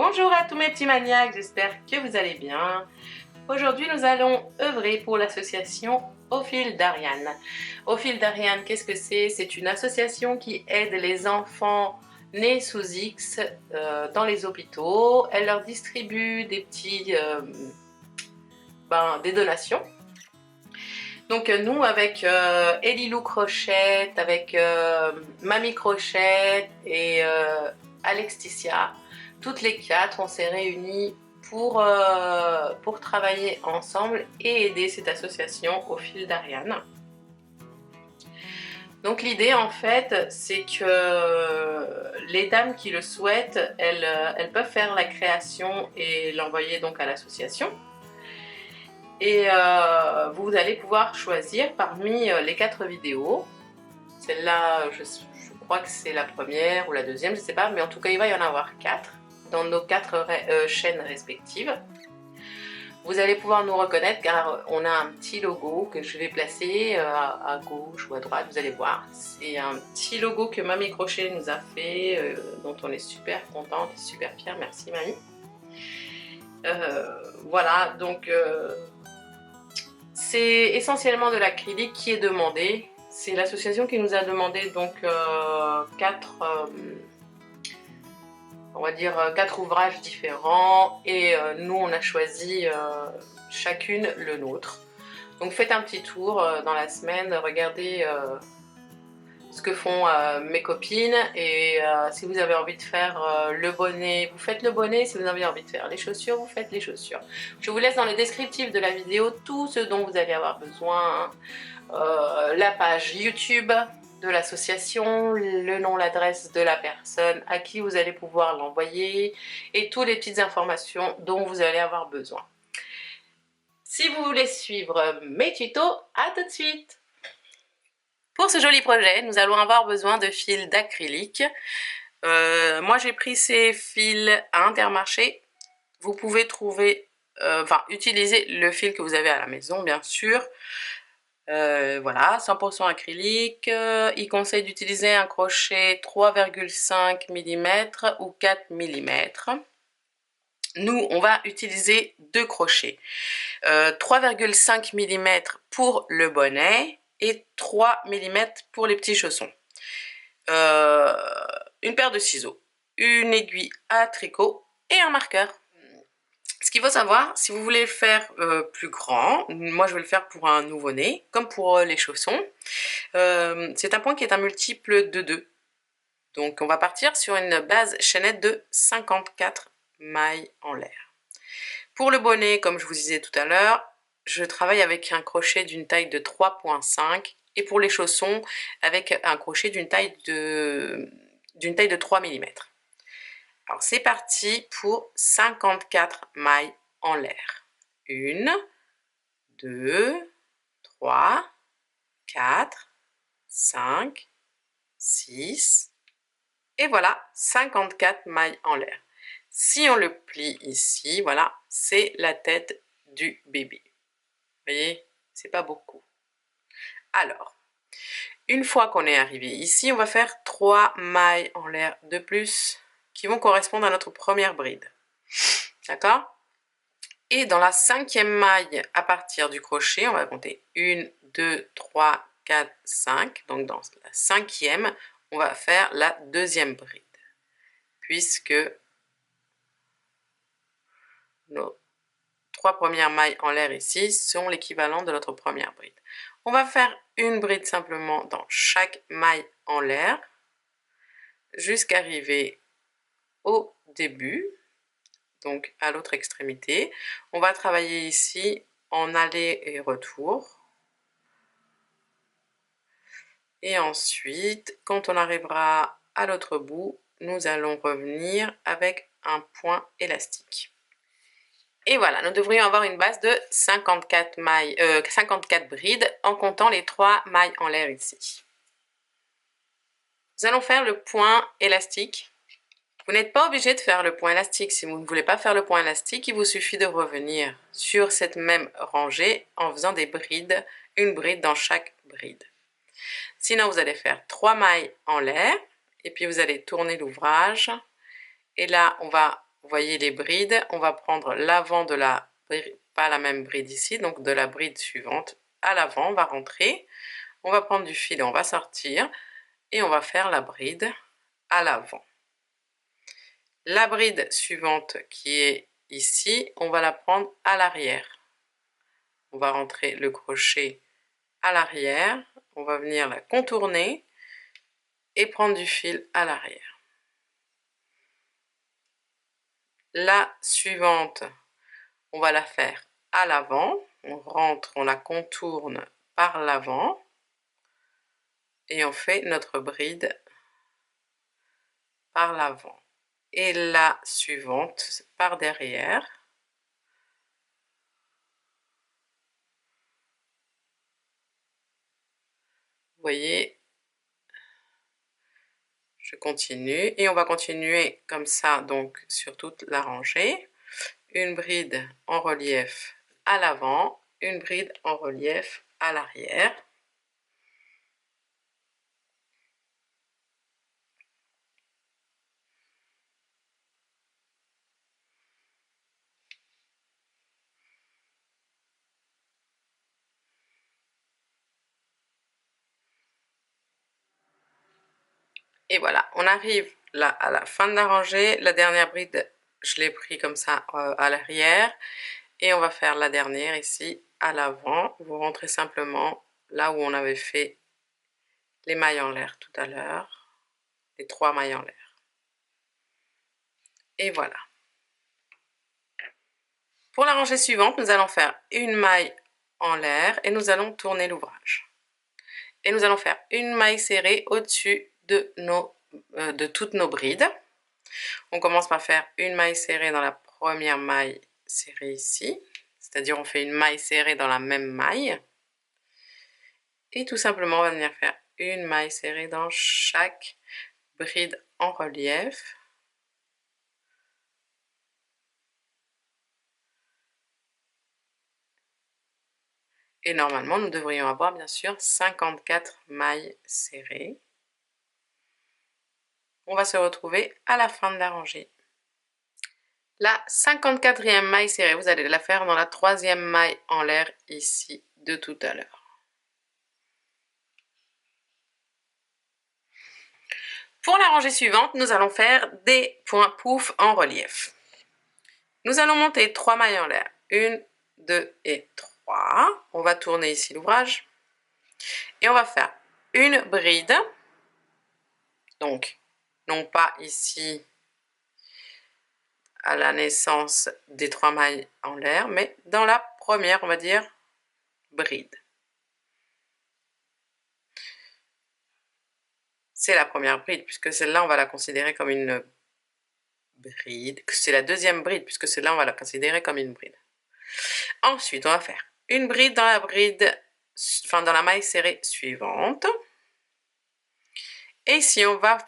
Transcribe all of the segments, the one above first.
Bonjour à tous mes petits maniaques, j'espère que vous allez bien. Aujourd'hui, nous allons œuvrer pour l'association Au fil d'Ariane. Au fil d'Ariane, qu'est-ce que c'est? C'est une association qui aide les enfants nés sous X dans les hôpitaux. Elle leur distribue des des donations. Donc nous, avec Elilou Crochette, avec Mamie Crochette et Alexticia, toutes les quatre, on s'est réunies pour travailler ensemble et aider cette association Au fil d'Ariane. Donc l'idée en fait, c'est que les dames qui le souhaitent, elles peuvent faire la création et l'envoyer donc à l'association. Et vous allez pouvoir choisir parmi les 4 vidéos. Celle-là, je crois que c'est la première ou la deuxième, je ne sais pas, mais en tout cas il va y en avoir 4 dans nos 4 chaînes respectives. Vous allez pouvoir nous reconnaître car on a un petit logo que je vais placer à gauche ou à droite, vous allez voir. C'est un petit logo que Mamie Crochet nous a fait, dont on est super contente et super fière. Merci Mamie. Voilà, donc c'est essentiellement de l'acrylique qui est demandé. C'est l'association qui nous a demandé donc 4 ouvrages différents et nous on a choisi chacune le nôtre. Donc faites un petit tour dans la semaine, regardez ce que font mes copines et si vous avez envie de faire le bonnet, vous faites le bonnet. Si vous avez envie de faire les chaussures, vous faites les chaussures. Je vous laisse dans le descriptif de la vidéo tout ce dont vous allez avoir besoin, la page YouTube de l'association, le nom, l'adresse de la personne à qui vous allez pouvoir l'envoyer et toutes les petites informations dont vous allez avoir besoin. Si vous voulez suivre mes tutos, à tout de suite! Pour ce joli projet, nous allons avoir besoin de fils d'acrylique. Moi j'ai pris ces fils à Intermarché. Vous pouvez trouver, utiliser le fil que vous avez à la maison bien sûr. Voilà, 100% acrylique. Il conseille d'utiliser un crochet 3,5 mm ou 4 mm. Nous, on va utiliser 2 crochets. 3,5 mm pour le bonnet et 3 mm pour les petits chaussons. Une paire de ciseaux, une aiguille à tricot et un marqueur. Ce qu'il faut savoir, si vous voulez le faire plus grand, moi je vais le faire pour un nouveau-né, comme pour les chaussons, c'est un point qui est un multiple de 2. Donc on va partir sur une base chaînette de 54 mailles en l'air. Pour le bonnet, comme je vous disais tout à l'heure, je travaille avec un crochet d'une taille de 3,5 et pour les chaussons avec un crochet d'une taille de 3 mm. Alors c'est parti pour 54 mailles en l'air. 1, 2, 3, 4, 5, 6 et voilà 54 mailles en l'air. Si on le plie ici, voilà, c'est la tête du bébé. Vous voyez, c'est pas beaucoup. Alors, une fois qu'on est arrivé ici, on va faire 3 mailles en l'air de plus qui vont correspondre à notre première bride. D'accord? Et dans la 5e maille, à partir du crochet, on va compter 1, 2, 3, 4, 5. Donc dans la 5e, on va faire la 2e bride. Puisque nos 3 premières mailles en l'air ici sont l'équivalent de notre première bride. On va faire une bride simplement dans chaque maille en l'air jusqu'à arriver au début, donc à l'autre extrémité. On va travailler ici en aller et retour. Et ensuite, quand on arrivera à l'autre bout, nous allons revenir avec un point élastique. Et voilà, nous devrions avoir une base de 54 brides en comptant les 3 mailles en l'air ici. Nous allons faire le point élastique. Vous n'êtes pas obligé de faire le point élastique. Si vous ne voulez pas faire le point élastique, il vous suffit de revenir sur cette même rangée en faisant des brides, une bride dans chaque bride. Sinon, vous allez faire 3 mailles en l'air et puis vous allez tourner l'ouvrage. Et là, on va vous voyez les brides, on va prendre l'avant de la bride, pas la même bride ici, donc de la bride suivante à l'avant, on va rentrer, on va prendre du fil et on va sortir, et on va faire la bride à l'avant. La bride suivante qui est ici, on va la prendre à l'arrière. On va rentrer le crochet à l'arrière, on va venir la contourner et prendre du fil à l'arrière. La suivante, on va la faire à l'avant, on rentre, on la contourne par l'avant et on fait notre bride par l'avant. Et la suivante par derrière. Vous voyez, je continue et on va continuer comme ça donc sur toute la rangée. Une bride en relief à l'avant, une bride en relief à l'arrière. Et voilà, on arrive là à la fin de la rangée. La dernière bride, je l'ai pris comme ça à l'arrière. Et on va faire la dernière ici à l'avant. Vous rentrez simplement là où on avait fait les mailles en l'air tout à l'heure. Les 3 mailles en l'air. Et voilà. Pour la rangée suivante, nous allons faire une maille en l'air et nous allons tourner l'ouvrage. Et nous allons faire une maille serrée au-dessus de toutes nos brides. On commence par faire une maille serrée dans la première maille serrée ici, c'est-à-dire on fait une maille serrée dans la même maille. Et tout simplement, on va venir faire une maille serrée dans chaque bride en relief. Et normalement, nous devrions avoir bien sûr 54 mailles serrées. On va se retrouver à la fin de la rangée. La 54e maille serrée, vous allez la faire dans la 3e maille en l'air ici de tout à l'heure. Pour la rangée suivante, nous allons faire des points pouf en relief. Nous allons monter 3 mailles en l'air. 1, 2 et 3. On va tourner ici l'ouvrage. Et on va faire une bride. Donc, non pas ici à la naissance des 3 mailles en l'air, mais dans la première, on va dire, bride. C'est la première bride, puisque celle-là, on va la considérer comme une bride. C'est la deuxième bride, puisque celle-là, on va la considérer comme une bride. Ensuite, on va faire une bride dans la bride, enfin dans la maille serrée suivante. Et ici, on va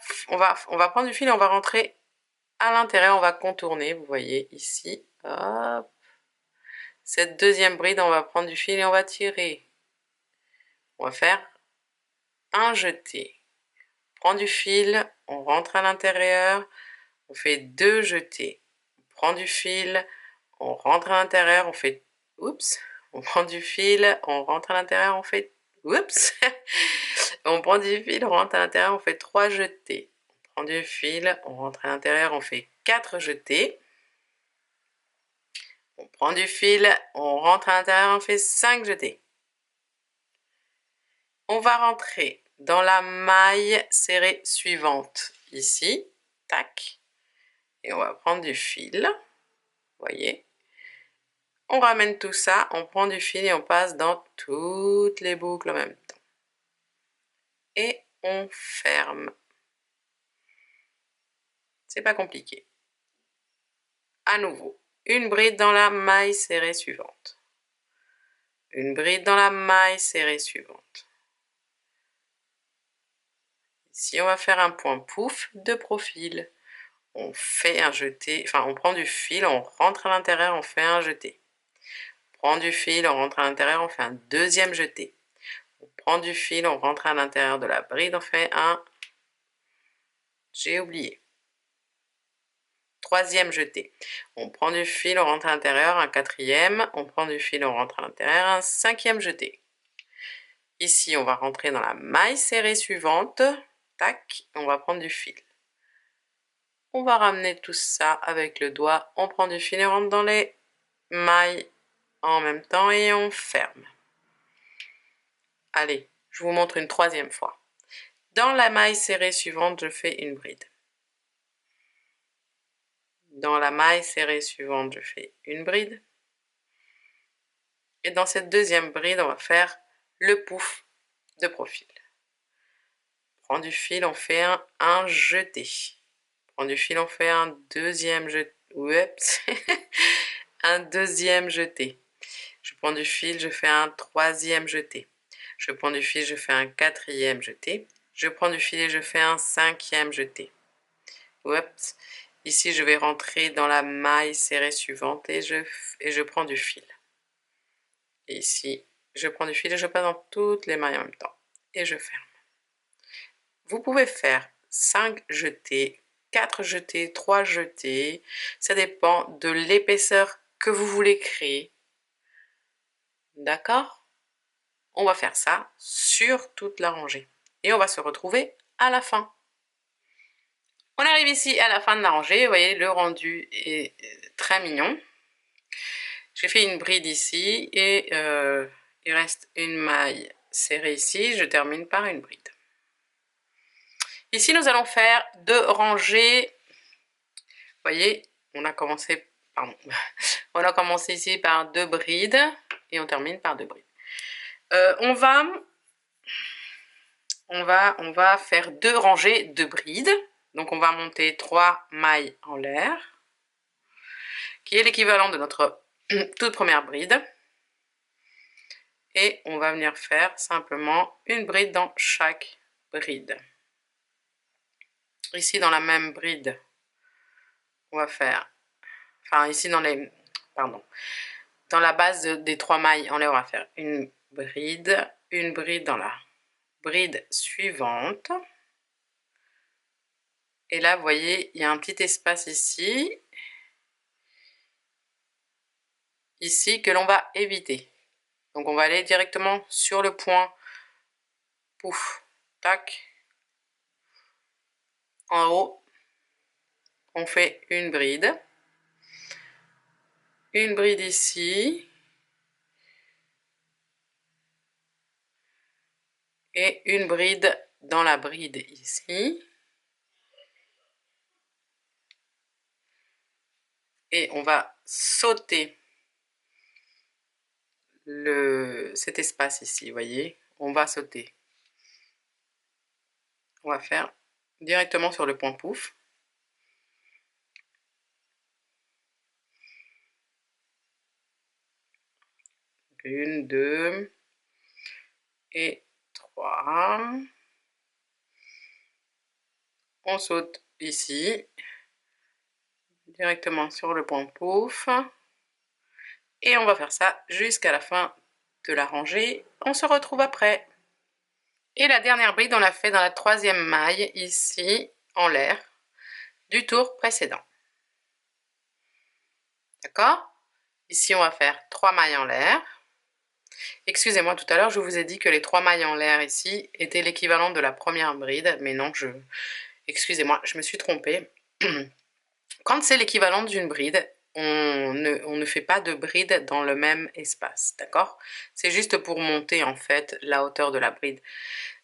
prendre du fil et on va rentrer à l'intérieur, on va contourner, vous voyez ici. Hop. Cette deuxième bride, on va prendre du fil et on va tirer. On va faire un jeté. On prend du fil, on rentre à l'intérieur, on fait 2 jetés. On prend du fil, on rentre à l'intérieur, on fait... Oups. On prend du fil, on rentre à l'intérieur, on fait... Oups. On prend du fil, on rentre à l'intérieur, on fait 3 jetés. On prend du fil, on rentre à l'intérieur, on fait 4 jetés. On prend du fil, on rentre à l'intérieur, on fait 5 jetés. On va rentrer dans la maille serrée suivante, ici, tac, et on va prendre du fil, vous voyez. On ramène tout ça, on prend du fil et on passe dans toutes les boucles en même temps. Et on ferme. C'est pas compliqué. À nouveau, une bride dans la maille serrée suivante. Une bride dans la maille serrée suivante. Ici, on va faire un point pouf de profil. On fait un jeté, enfin on prend du fil, on rentre à l'intérieur, on fait un jeté. On prend du fil, on rentre à l'intérieur, on fait un deuxième jeté. On prend du fil, on rentre à l'intérieur de la bride, on fait un... J'ai oublié. troisième jeté. On prend du fil, on rentre à l'intérieur, un quatrième, on prend du fil, on rentre à l'intérieur, un cinquième jeté. Ici, on va rentrer dans la maille serrée suivante, tac, on va prendre du fil. On va ramener tout ça avec le doigt, on prend du fil et on rentre dans les mailles en même temps et on ferme. Allez, je vous montre une troisième fois. Dans la maille serrée suivante, je fais une bride. Dans la maille serrée suivante, je fais une bride. Et dans cette deuxième bride, on va faire le pouf de profil. On prend du fil, on fait un jeté. On prend du fil, on fait un deuxième jeté. Oups. Un deuxième jeté. Je prends du fil, je fais un troisième jeté. Je prends du fil, je fais un quatrième jeté. Je prends du fil et je fais un cinquième jeté. Oups. Ici, je vais rentrer dans la maille serrée suivante et je prends du fil. Et ici, je prends du fil et je passe dans toutes les mailles en même temps. Et je ferme. Vous pouvez faire 5 jetés, 4 jetés, 3 jetés. Ça dépend de l'épaisseur que vous voulez créer. D'accord? On va faire ça sur toute la rangée. Et on va se retrouver à la fin. On arrive ici à la fin de la rangée. Vous voyez, le rendu est très mignon. J'ai fait une bride ici et il reste une maille serrée ici. Je termine par une bride. Ici, nous allons faire 2 rangées. Vous voyez, on a commencé ici par 2 brides et on termine par 2 brides. On va faire 2 rangées de brides. Donc, on va monter 3 mailles en l'air, qui est l'équivalent de notre toute première bride. Et on va venir faire simplement une bride dans chaque bride. Ici, dans la même bride, on va faire... Enfin, ici, dans la base des 3 mailles en l'air, on va faire une bride dans la bride suivante. Et là, vous voyez, il y a un petit espace ici que l'on va éviter. Donc, on va aller directement sur le point. Pouf, tac. En haut, on fait une bride. Une bride ici. Et une bride dans la bride ici. Et on va sauter cet espace ici, vous voyez. On va sauter. On va faire directement sur le point pouf. Une, 2 et 3. On saute ici, directement sur le point pouf. Et on va faire ça jusqu'à la fin de la rangée. On se retrouve après. Et la dernière bride, on l'a fait dans la 3e maille, ici, en l'air, du tour précédent. D'accord? Ici, on va faire 3 mailles en l'air. Excusez-moi, tout à l'heure, je vous ai dit que les 3 mailles en l'air ici étaient l'équivalent de la première bride, mais non, excusez-moi, je me suis trompée. Quand c'est l'équivalent d'une bride, on ne fait pas de bride dans le même espace, d'accord? C'est juste pour monter en fait la hauteur de la bride.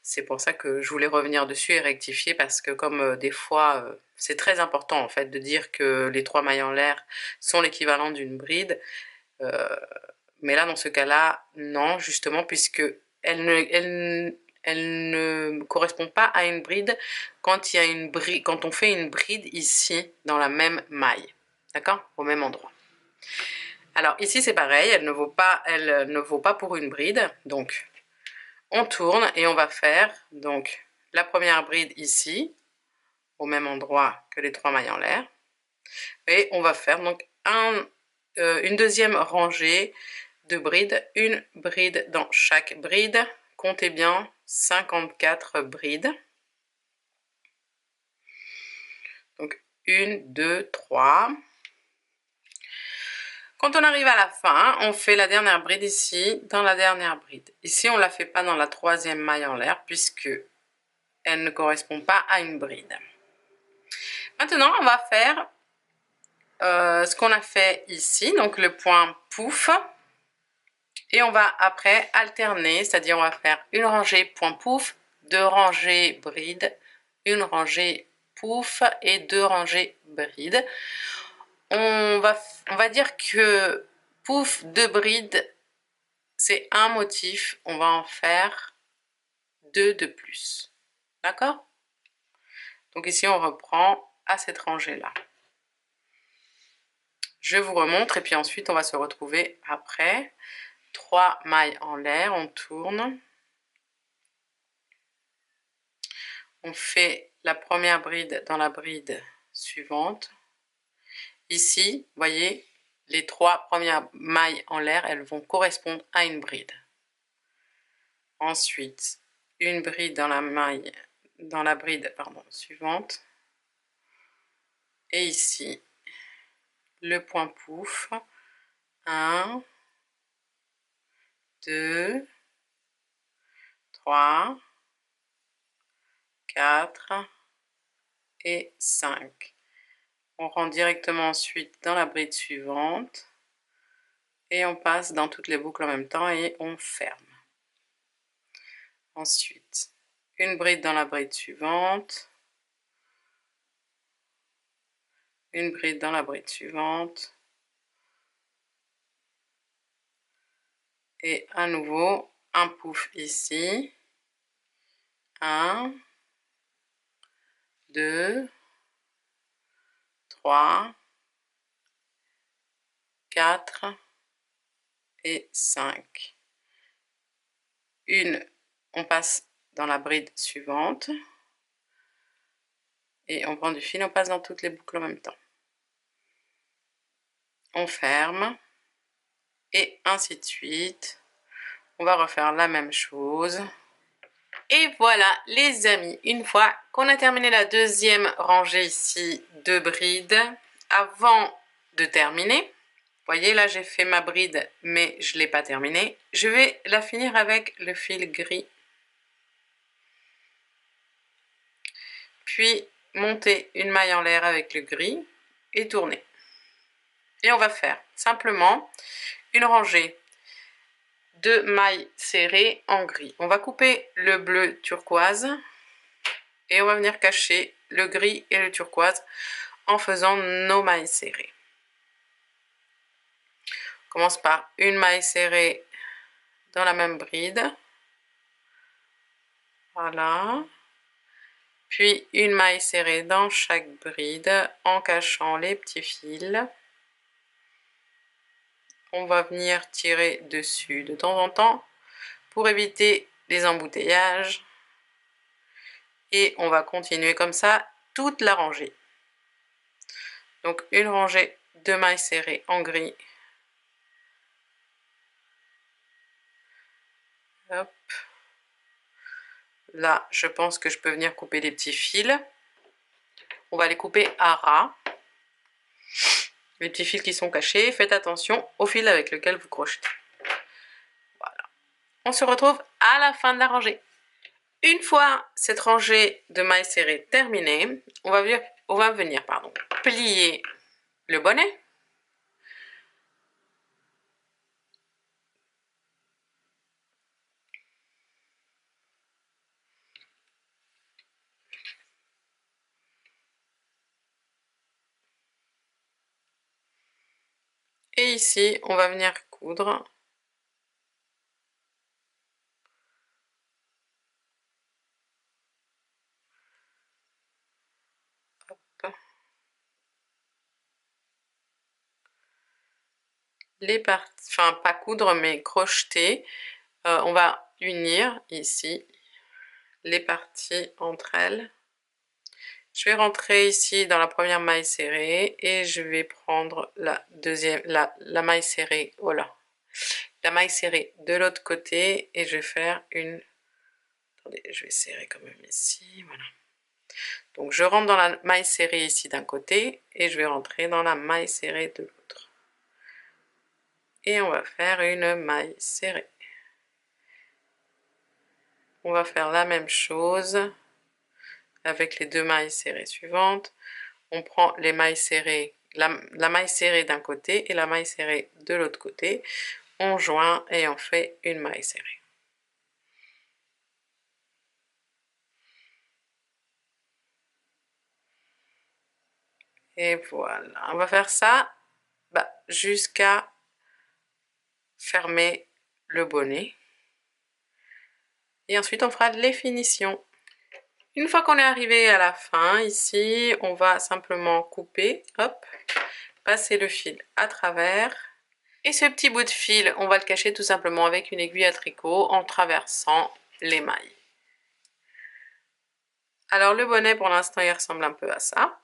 C'est pour ça que je voulais revenir dessus et rectifier parce que comme des fois, c'est très important en fait de dire que les 3 mailles en l'air sont l'équivalent d'une bride. Mais là, dans ce cas-là, non, justement, puisque elle ne correspond pas à une bride quand on fait une bride ici, dans la même maille, d'accord? Au même endroit. Alors ici, c'est pareil, elle ne vaut pas pour une bride, donc on tourne et on va faire donc la première bride ici, au même endroit que les 3 mailles en l'air, et on va faire donc une deuxième rangée de brides, une bride dans chaque bride. Comptez bien, 54 brides. Donc 1, 2, 3. Quand on arrive à la fin, on fait la dernière bride ici, dans la dernière bride. Ici, on ne la fait pas dans la troisième maille en l'air, puisque elle ne correspond pas à une bride. Maintenant, on va faire ce qu'on a fait ici, donc le point pouf. Et on va après alterner, c'est-à-dire on va faire une rangée point pouf, 2 rangées bride, une rangée pouf et 2 rangées bride. On va dire que pouf, 2 brides, c'est un motif, on va en faire 2 de plus. D'accord? Donc ici, on reprend à cette rangée-là. Je vous remontre et puis ensuite, on va se retrouver après. 3 mailles en l'air, on tourne. On fait la première bride dans la bride suivante. Ici, vous voyez, les 3 premières mailles en l'air, elles vont correspondre à une bride. Ensuite, une bride dans la maille, dans la bride suivante. Et ici, le point pouf. 1, 2, 3, 4 et 5. On rentre directement ensuite dans la bride suivante. Et on passe dans toutes les boucles en même temps et on ferme. Ensuite, une bride dans la bride suivante. Une bride dans la bride suivante. Et à nouveau, un pouf ici. 1, 2, 3, 4 et 5. On passe dans la bride suivante. Et on prend du fil, on passe dans toutes les boucles en même temps. On ferme. Et ainsi de suite. On va refaire la même chose. Et voilà les amis, une fois qu'on a terminé la deuxième rangée ici de brides, avant de terminer, vous voyez là j'ai fait ma bride mais je ne l'ai pas terminée, je vais la finir avec le fil gris. Puis monter une maille en l'air avec le gris et tourner. Et on va faire simplement une rangée de mailles serrées en gris. On va couper le bleu turquoise et on va venir cacher le gris et le turquoise en faisant nos mailles serrées. On commence par une maille serrée dans la même bride. Voilà. Puis une maille serrée dans chaque bride en cachant les petits fils. On va venir tirer dessus de temps en temps pour éviter les embouteillages. Et on va continuer comme ça toute la rangée. Donc une rangée de mailles serrées en gris. Hop. Là, je pense que je peux venir couper les petits fils. On va les couper à ras. Les petits fils qui sont cachés, faites attention au fil avec lequel vous crochetez. Voilà. On se retrouve à la fin de la rangée. Une fois cette rangée de mailles serrées terminée, on va venir plier le bonnet. Et ici, on va venir coudre. Hop. Les parties, enfin pas coudre mais crocheter. On va unir ici les parties entre elles. Je vais rentrer ici dans la première maille serrée et je vais prendre la deuxième, la maille serrée, voilà, la maille serrée de l'autre côté et je vais faire une, attendez, je vais serrer quand même ici, voilà. Donc je rentre dans la maille serrée ici d'un côté et je vais rentrer dans la maille serrée de l'autre. Et on va faire une maille serrée. On va faire la même chose avec les deux mailles serrées suivantes. On prend les mailles serrées, la maille serrée d'un côté et la maille serrée de l'autre côté. On joint et on fait une maille serrée. Et voilà, on va faire ça jusqu'à fermer le bonnet. Et ensuite, on fera les finitions. Une fois qu'on est arrivé à la fin, ici, on va simplement couper, hop, passer le fil à travers. Et ce petit bout de fil, on va le cacher tout simplement avec une aiguille à tricot en traversant les mailles. Alors le bonnet, pour l'instant, il ressemble un peu à ça.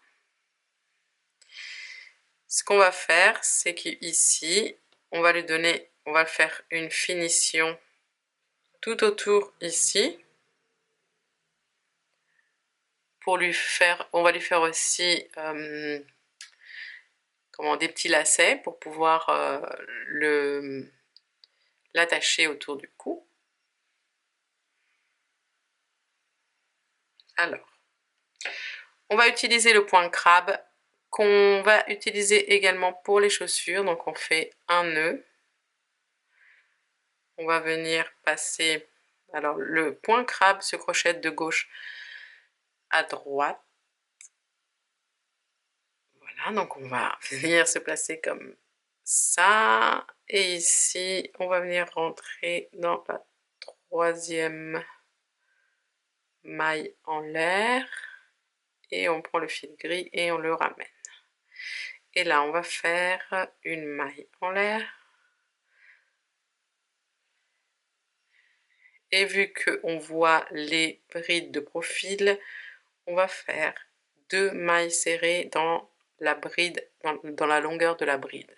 Ce qu'on va faire, c'est qu'ici, on va lui donner, on va faire une finition tout autour ici. Pour lui faire, on va lui faire aussi des petits lacets pour pouvoir l'attacher autour du cou. Alors, on va utiliser le point crabe qu'on va utiliser également pour les chaussures. Donc on fait un nœud. On va venir passer, alors le point crabe se crochette de gauche à droite. Voilà, donc on va venir se placer comme ça. Et ici, on va venir rentrer dans la troisième maille en l'air. Et on prend le fil gris et on le ramène. Et là, on va faire une maille en l'air. Et vu qu'on voit les brides de profil, on va faire 2 mailles serrées dans la bride, dans la longueur de la bride.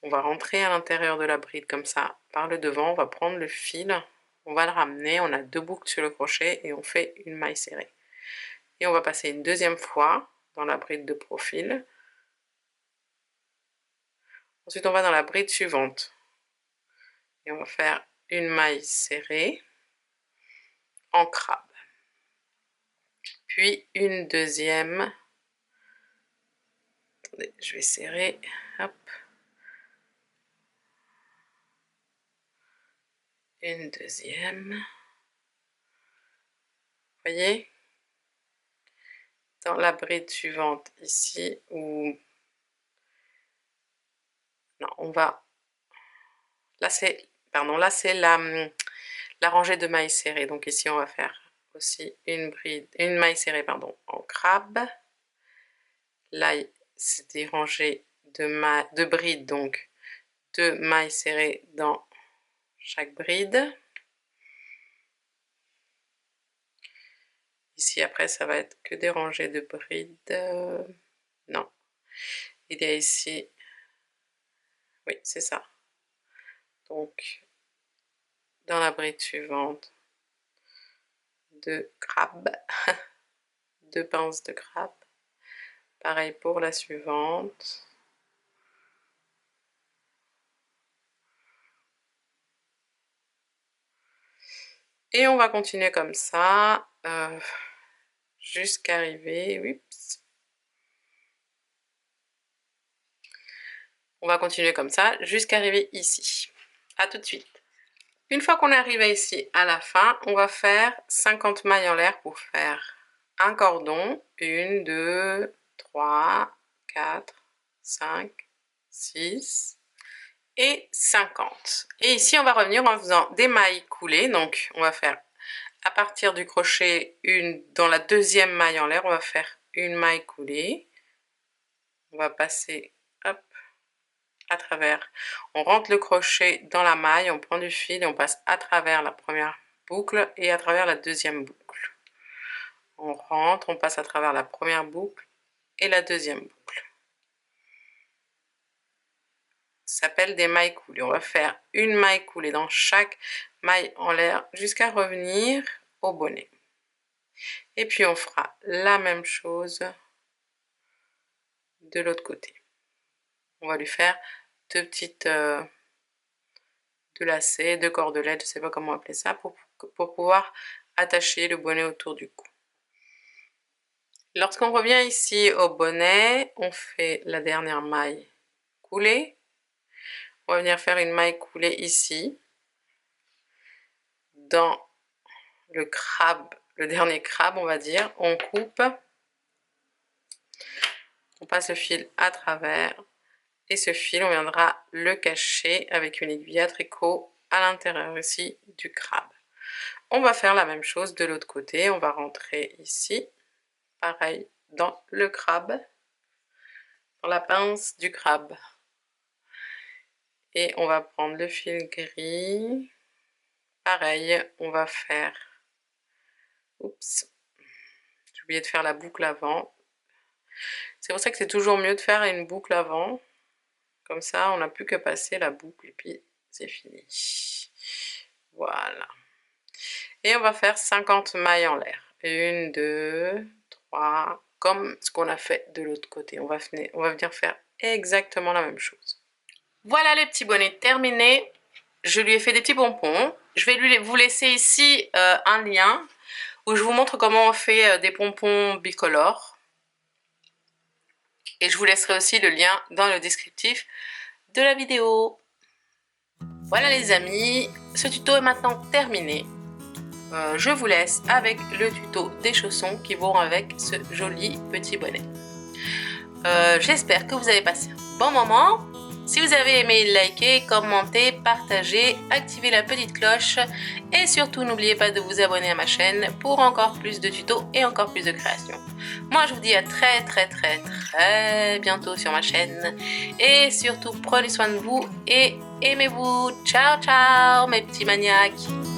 On va rentrer à l'intérieur de la bride comme ça, par le devant, on va prendre le fil, on va le ramener, on a 2 boucles sur le crochet et on fait une maille serrée. Et on va passer une deuxième fois dans la bride de profil. Ensuite, on va dans la bride suivante. Et on va faire une maille serrée en crabe. Puis une deuxième. Attendez, je vais serrer. Hop. Une deuxième. Vous voyez? Dans la bride suivante ici, où... Non, on va... Là, c'est... Pardon, là, c'est la rangée de mailles serrées. Donc ici, on va faire aussi une maille serrée, pardon, en crabe. Là, c'est des rangées de brides, donc 2 mailles serrées dans chaque bride. Ici, après, ça va être que des rangées de brides. Non. Il y a ici... Oui, c'est ça. Donc, dans la bride suivante, 2 crabes, 2 pinces de crabe. Pareil pour la suivante. Et on va continuer comme ça jusqu'à arriver... On va continuer comme ça jusqu'à arriver ici. A tout de suite. Une fois qu'on est arrivé ici à la fin, on va faire 50 mailles en l'air pour faire un cordon. 1, 2, 3, 4, 5, 6 et 50. Et ici, on va revenir en faisant des mailles coulées. Donc, on va faire à partir du crochet, dans la deuxième maille en l'air, on va faire une maille coulée. On va passer, hop, à travers. On rentre le crochet dans la maille, on prend du fil et on passe à travers la première boucle et à travers la deuxième boucle. On rentre, on passe à travers la première boucle et la deuxième boucle. Ça s'appelle des mailles coulées. On va faire une maille coulée dans chaque maille en l'air jusqu'à revenir au bonnet. Et puis on fera la même chose de l'autre côté. On va lui faire deux petites deux lacets, deux cordelettes, je sais pas comment appeler ça, pour pouvoir attacher le bonnet autour du cou. Lorsqu'on revient ici au bonnet, on fait la dernière maille coulée. On va venir faire une maille coulée ici, dans le crabe, le dernier crabe on va dire. On coupe, on passe le fil à travers, et ce fil on viendra le cacher avec une aiguille à tricot à l'intérieur ici du crabe. On va faire la même chose de l'autre côté, on va rentrer ici, pareil dans le crabe, dans la pince du crabe. Et on va prendre le fil gris, pareil, on va faire, oups, j'ai oublié de faire la boucle avant. C'est pour ça que c'est toujours mieux de faire une boucle avant, comme ça on n'a plus qu'à passer la boucle et puis c'est fini. Voilà. Et on va faire 50 mailles en l'air. 1, 2, 3, comme ce qu'on a fait de l'autre côté. On va venir faire exactement la même chose. Voilà le petit bonnet terminé. Je lui ai fait des petits pompons. Je vais vous laisser ici un lien où je vous montre comment on fait des pompons bicolores. Et je vous laisserai aussi le lien dans le descriptif de la vidéo. Voilà les amis, ce tuto est maintenant terminé. Je vous laisse avec le tuto des chaussons qui vont avec ce joli petit bonnet. J'espère que vous avez passé un bon moment. Si vous avez aimé, likez, commentez, partagez, activez la petite cloche et surtout n'oubliez pas de vous abonner à ma chaîne pour encore plus de tutos et encore plus de créations. Moi je vous dis à très bientôt sur ma chaîne et surtout prenez soin de vous et aimez-vous. Ciao ciao mes petits maniaques.